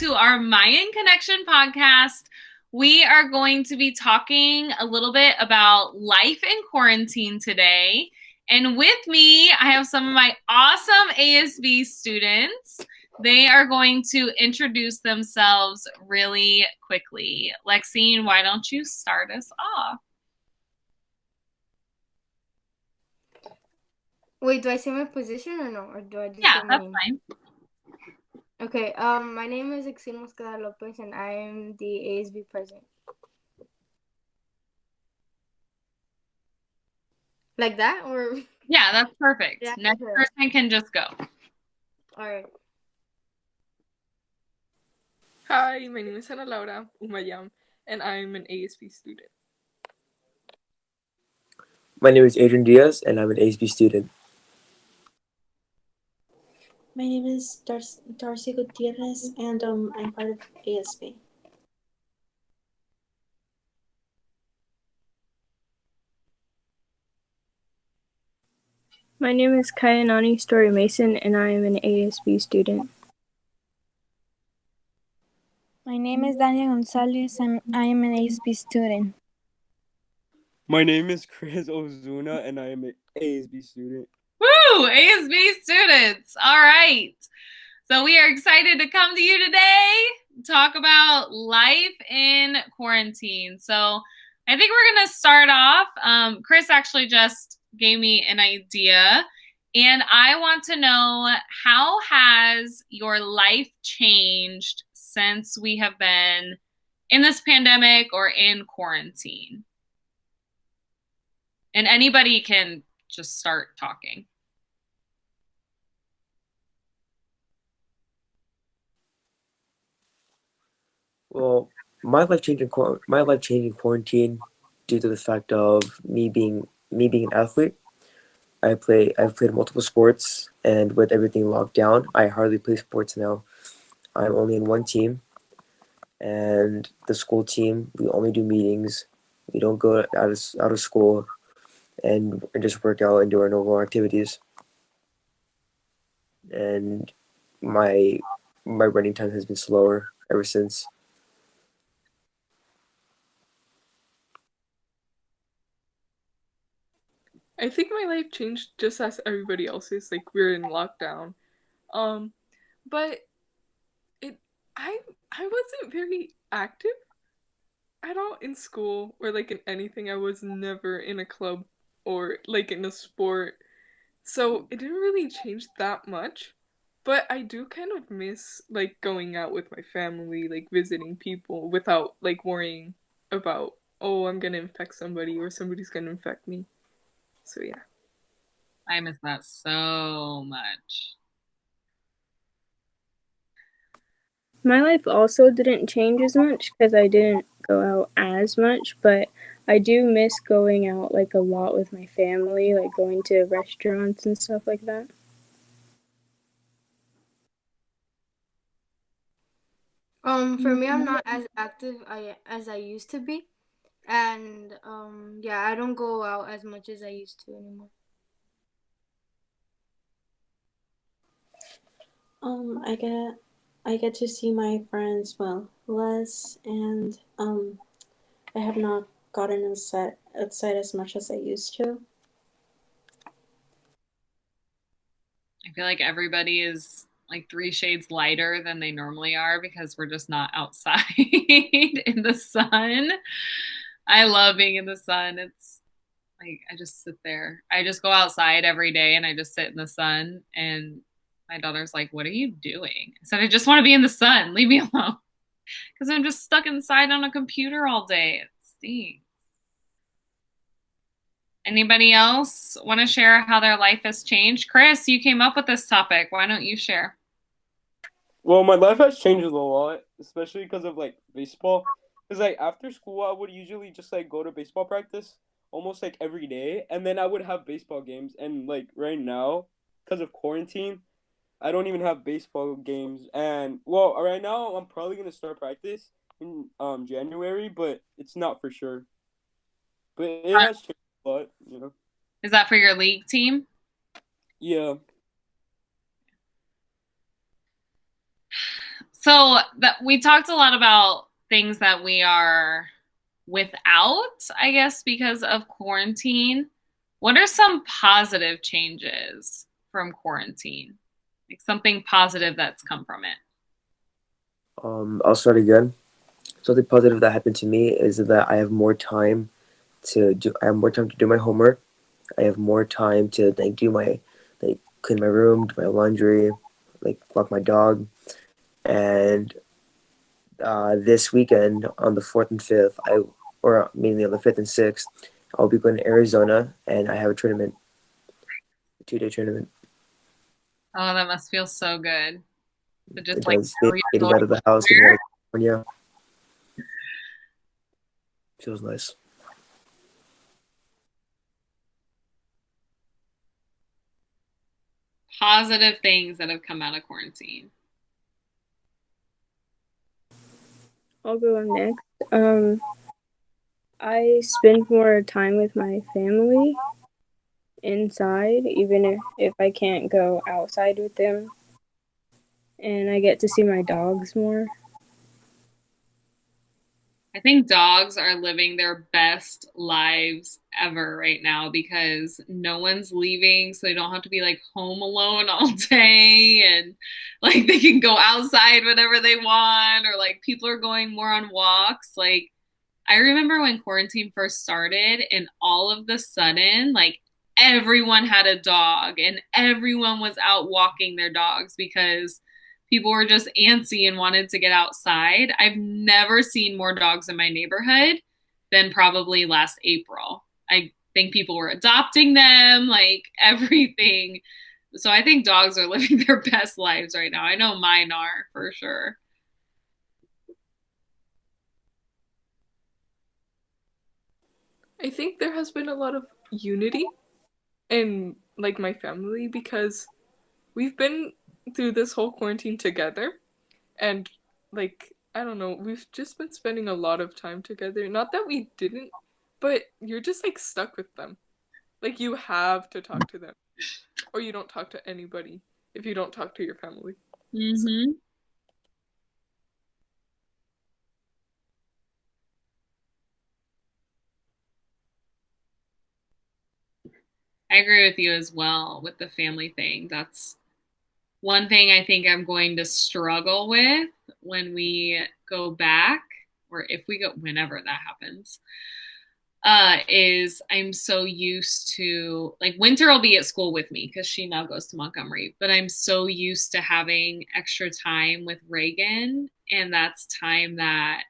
to our Mayan Connection podcast. We are going to be talking a little bit about life in quarantine today. And with me, I have some of my awesome ASB students. They are going to introduce themselves really quickly. Lexine, why don't you start us off? Wait, do I say my position or no? Or do I just Yeah, say my that's name? fine. Okay, my name is Exil Mosqueda Lopez and I am the ASB president. Like that or Yeah, that's perfect. yeah, Next sure. person can just go. All right. Hi, my name is Ana Laura Umayam, and I'm an ASB student. My name is Adrian Diaz, and I'm an ASB student. My name is Darcy Gutierrez, and I'm part of ASB. My name is Kayanani Story Mason, and I am an ASB student. My name is Daniel Gonzalez, and I am an ASB student. My name is Chris Ozuna, and I am an ASB student. Woo! ASB students. All right. So we are excited to come to you today, talk about life in quarantine. So I think we're going to start off. Chris actually just gave me an idea, and I want to know, how has your life changed since we have been in this pandemic or in quarantine? And anybody can just start talking. Well, my life changing quarantine due to the fact of me being an athlete. I've played multiple sports, and with everything locked down, I hardly play sports now. I'm only in one team, and the school team. We only do meetings. We don't go out of school and just work out and do our normal activities. And my my running time has been slower ever since. I think my life changed just as everybody else's. Like we're in lockdown, um, but it I I wasn't very active at all in school or like in anything. I was never in a club or like in a sport, so it didn't really change that much. But I do kind of miss like going out with my family, like visiting people without like worrying about, oh, I'm gonna infect somebody or somebody's gonna infect me. So yeah. I miss that so much. My life also didn't change as much because I didn't go out as much, but I do miss going out like a lot with my family, like going to restaurants and stuff like that. For me, I'm not as active as I used to be, and yeah, I don't go out as much as I used to anymore. I get to see my friends less, and I have not gotten outside as much as I used to. I feel like everybody is like three shades lighter than they normally are because we're just not outside in the sun. I love being in the sun. It's like I just sit there. I just go outside every day and I just sit in the sun. And my daughter's like, "What are you doing?" I said, "I just want to be in the sun. Leave me alone." Because I'm just stuck inside on a computer all day. It stinks. Anybody else want to share how their life has changed? Chris, you came up with this topic. Why don't you share? Well, my life has changed a lot, especially because of like baseball. Because like after school, I would usually just like go to baseball practice almost like every day, and then I would have baseball games. And like right now, because of quarantine, I don't even have baseball games. And well, right now I'm probably gonna start practice in January, but it's not for sure. But it has changed a lot. Is that for your league team? Yeah. So that we talked a lot about things that we are without, I guess, because of quarantine. What are some positive changes from quarantine? Like something positive that's come from it. I'll start again. Something positive that happened to me is that I have more time to do my homework. I have more time to like do my like clean my room, do my laundry, like walk my dog. And this weekend on the 4th and 5th, or mainly on the 5th and 6th, I'll be going to Arizona and I have a tournament, a 2-day tournament. Oh, that must feel so good to just It like does know you're getting going out of the house, getting out somewhere. of California. Feels nice. Positive things that have come out of quarantine. I'll go next. I spend more time with my family inside, even if I can't go outside with them. And I get to see my dogs more. I think dogs are living their best lives ever right now because no one's leaving, so they don't have to be like home alone all day and like they can go outside whenever they want or like people are going more on walks. Like I remember when quarantine first started and all of the sudden like everyone had a dog and everyone was out walking their dogs because people were just antsy and wanted to get outside. I've never seen more dogs in my neighborhood than probably last April. I think people were adopting them, like everything. So I think dogs are living their best lives right now. I know mine are for sure. I think there has been a lot of unity in like my family because we've been through this whole quarantine together, and like I don't know, we've just been spending a lot of time together. Not that we didn't, but you're just like stuck with them. Like you have to talk to them, or you don't talk to anybody if you don't talk to your family. So, Mm-hmm. I agree with you as well with the family thing. That's one thing I think I'm going to struggle with when we go back, or if we go, whenever that happens, is I'm so used to like Winter will be at school with me because she now goes to Montgomery, but I'm so used to having extra time with Reagan, and that's time that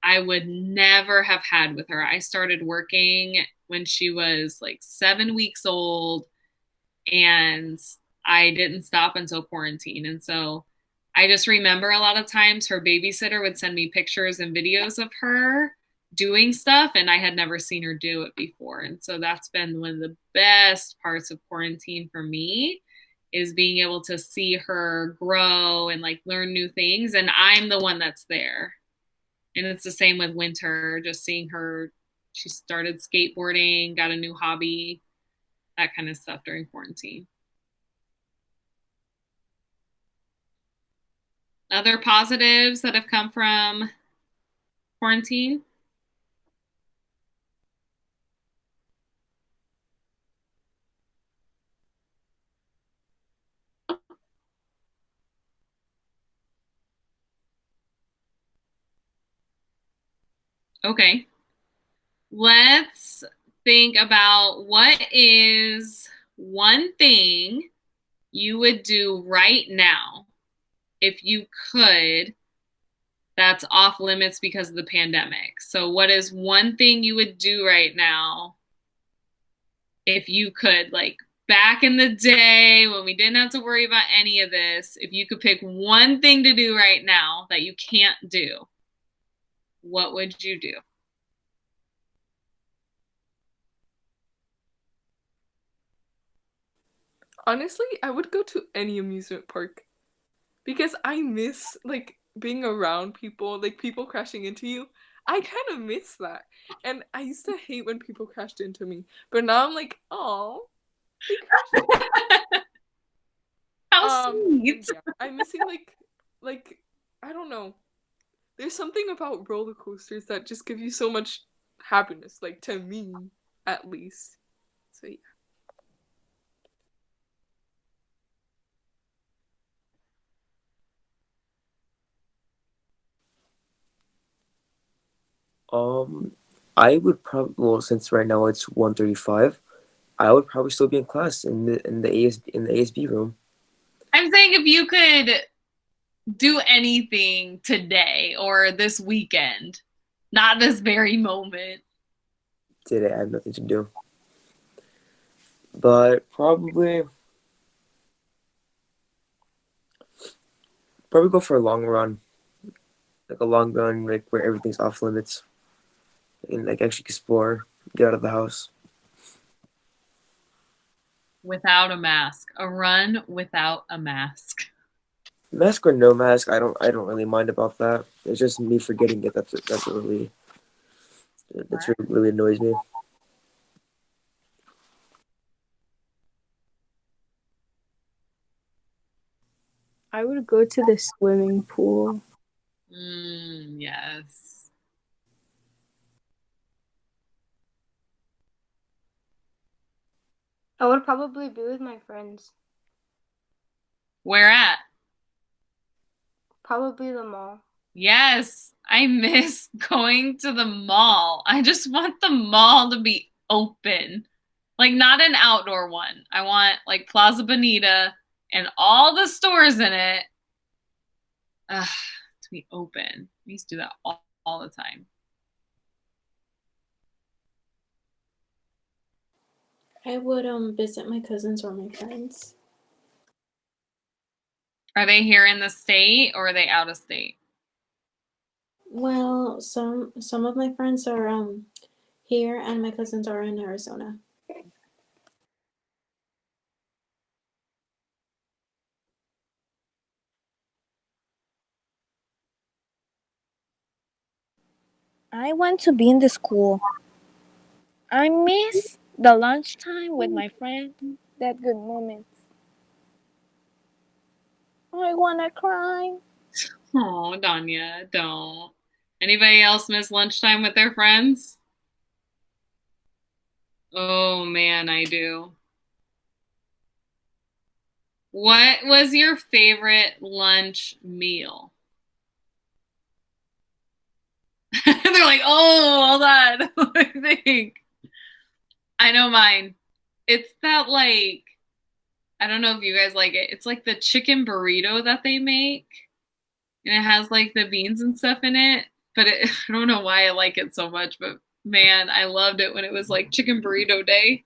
I would never have had with her. I started working when she was like 7 weeks old and I didn't stop until quarantine. And so I just remember a lot of times her babysitter would send me pictures and videos of her doing stuff, and I had never seen her do it before. And so that's been one of the best parts of quarantine for me is being able to see her grow and like learn new things. And I'm the one that's there. And it's the same with Winter, just seeing her. She started skateboarding, got a new hobby, that kind of stuff during quarantine. Other positives that have come from quarantine? Okay. Let's think about what is one thing you would do right now if you could that's off limits because of the pandemic. So what is one thing you would do right now if you could, like back in the day when we didn't have to worry about any of this, if you could pick one thing to do right now that you can't do, what would you do? honestly, I would go to any amusement park because I miss like being around people, like people crashing into you. I kind of miss that. And I used to hate when people crashed into me, but now I'm like, oh, they crashed. How sweet. And yeah, I'm missing like I don't know. There's something about roller coasters that just give you so much happiness, like to me, at least. So yeah. Um, I would probably, well, since right now it's 1:35, I would probably still be in class in the ASB room. I'm saying if you could do anything today or this weekend, not this very moment. Today I have nothing to do, but probably go for a long run, like a long run, like where everything's off limits, and like actually explore, get out of the house. Without a mask. A run without a mask. Mask or no mask, I don't really mind about that. It's just me forgetting it. That's what really annoys me. I would go to the swimming pool. Yes. I would probably be with my friends. Where at? Probably the mall. Yes, I miss going to the mall. I just want the mall to be open. Like, not an outdoor one. I want, like, Plaza Bonita and all the stores in it to be open. We used to do that all the time. I would visit my cousins or my friends. Are they here in the state or are they out of state? Well, some of my friends are here and my cousins are in Arizona. I want to be in the school. I miss the lunchtime with my friends. That good moments. I wanna cry. Oh, Danya, don't. Anybody else miss lunchtime with their friends? Oh man, I do. What was your favorite lunch meal? They're like, oh, hold on. I think I know mine. It's that like I don't know if you guys like it. It's like the chicken burrito that they make, and it has like the beans and stuff in it. But I don't know why I like it so much. But man, I loved it when it was like chicken burrito day.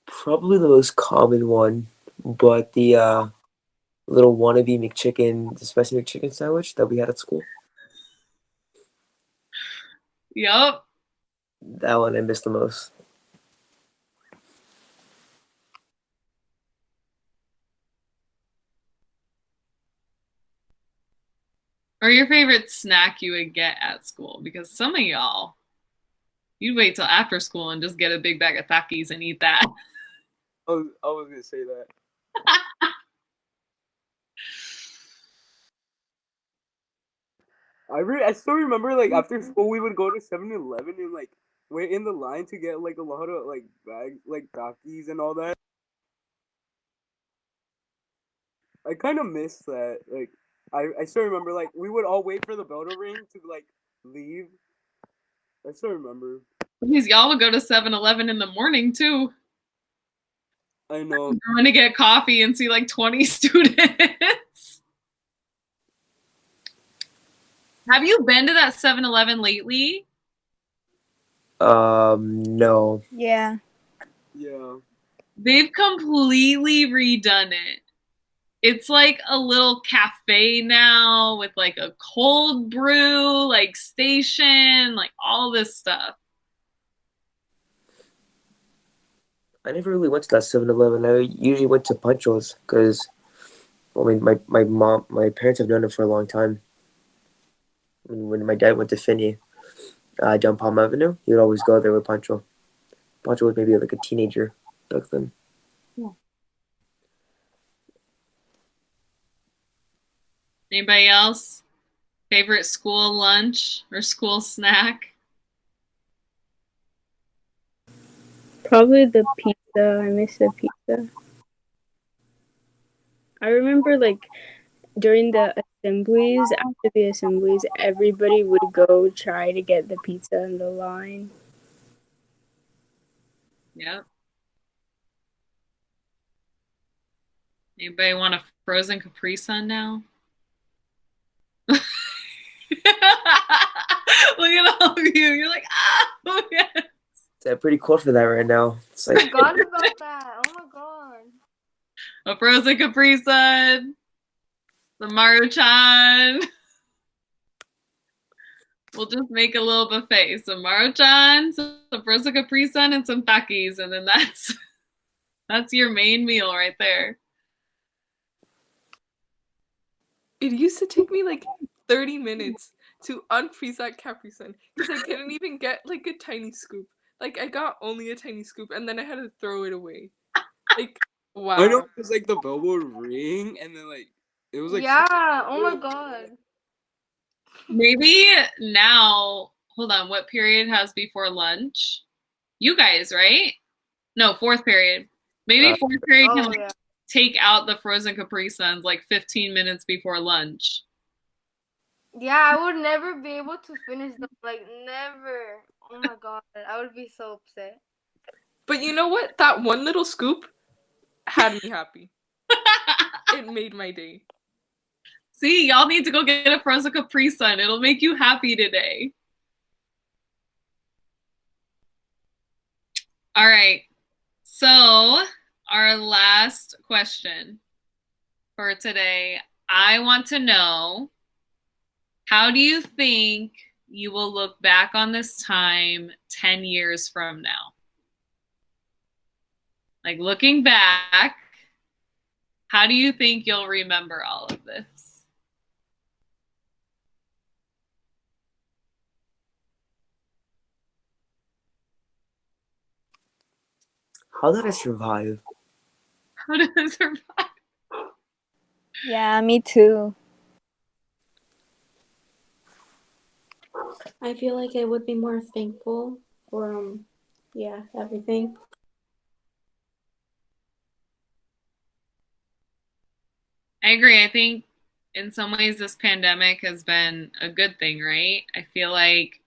Probably the most common one, but the little wannabe McChicken, the spicy McChicken sandwich that we had at school. Yup. That one I miss the most. Or your favorite snack you would get at school? Because some of y'all, you'd wait till after school and just get a big bag of Takis and eat that. I was gonna say that. I still remember like after school we would go to 7-Eleven and like wait in the line to get like a lot of like bags like Takis and all that. I kind of miss that. Like I still remember like we would all wait for the bell to ring to like leave. I still remember. Because y'all would go to 7-Eleven in the morning too. I know. Going to get coffee and see like 20 students. Have you been to that 7-Eleven lately? No. Yeah. Yeah. They've completely redone it. It's like a little cafe now with like a cold brew, like station, like all this stuff. I never really went to that 7-Eleven. I usually went to Pancho's because, I mean, my parents have known it for a long time. When my dad went to Finney, down Palm Avenue, he would always go there with Pancho. Pancho was maybe like a teenager back then. Yeah. Anybody else? Favorite school lunch or school snack? Probably the pizza. I miss the pizza. I remember like during the assemblies, after the assemblies, everybody would go try to get the pizza in the line. Yep. Anybody want a frozen Capri Sun now? Look at all of you. You're like, oh, yeah. It's pretty cold for that right now. It's I like forgot about that. Oh my god. A frozen Capri Sun, the Maruchan. We'll just make a little buffet. Some Maruchan, some frozen Capri Sun, and some Takis, and then that's your main meal right there. It used to take me like 30 minutes to unfreeze that Capri Sun because I couldn't even get like a tiny scoop. Like I got only a tiny scoop and then I had to throw it away. Like I know wow. because like the bell would ring and then like it was like Yeah. Oh my god. Maybe now, hold on, what period has before lunch? You guys, right? No, fourth period. Maybe uh, fourth period can Oh like yeah. take out the frozen Capri Suns like 15 minutes before lunch. Yeah, I would never be able to finish them. Like never. Oh my god. I would be so upset. But you know what? That one little scoop had me happy. It made my day. See, y'all need to go get a frozen Capri Sun. It'll make you happy today. All right. So, our last question for today. I want to know, how do you think you will look back on this time 10 years from now? Like looking back, how do you think you'll remember all of this? how did I survive? How did I survive? Yeah, me too. I feel like I would be more thankful for yeah, everything. I agree. I think in some ways this pandemic has been a good thing, right? I feel like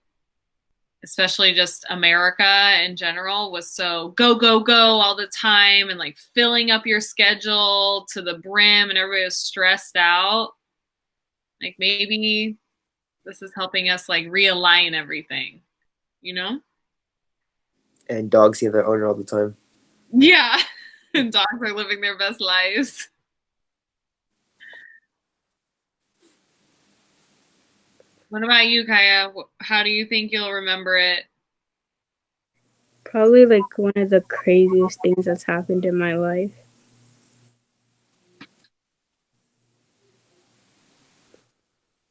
especially just America in general was so go, go, go all the time and like filling up your schedule to the brim and everybody was stressed out. Like maybe this is helping us like realign everything, you know? And dogs see their owner all the time. Yeah. And dogs are living their best lives. What about you, Kaya? How do you think you'll remember it? Probably like one of the craziest things that's happened in my life.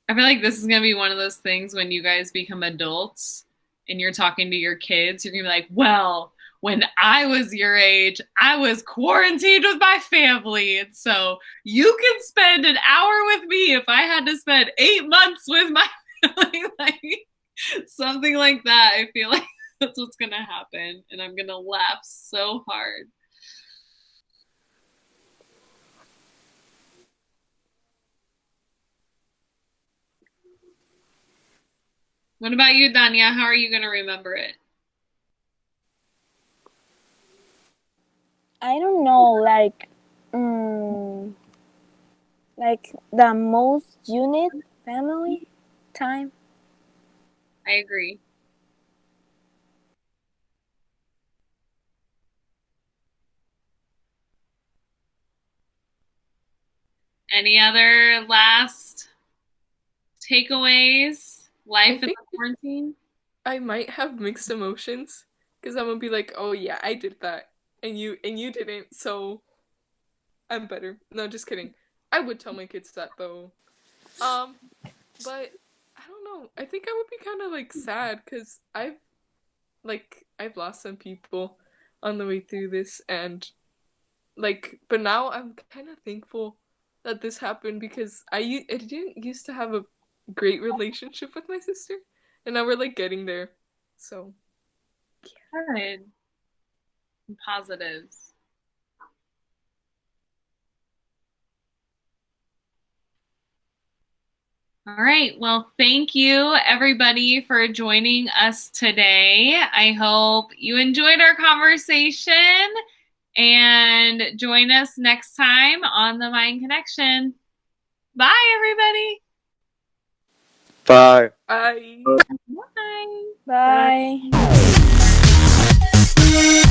I feel like this is going to be one of those things when you guys become adults and you're talking to your kids, you're going to be like, well, when I was your age, I was quarantined with my family. And so you can spend an hour with me if I had to spend 8 months with my family. Like something like that. I feel like that's what's going to happen. And I'm going to laugh so hard. What about you, Danya? How are you going to remember it? I don't know, mm, like the most unit family time. I agree. Any other last takeaways? I Life in think the quarantine? I might have mixed emotions because I'm gonna be like, oh yeah, I did that, and you didn't, so I'm better. No, just kidding. I would tell my kids that though. Um, but I don't know. I think I would be kind of like sad because I've lost some people on the way through this, and like, but now I'm kind of thankful that this happened because I didn't used to have a great relationship with my sister, and now we're like getting there. So Good. Some positives. All right. Well, thank you everybody for joining us today. I hope you enjoyed our conversation and join us next time on the Mayan Connection. Bye, everybody. Bye. I Bye. Bye. Bye.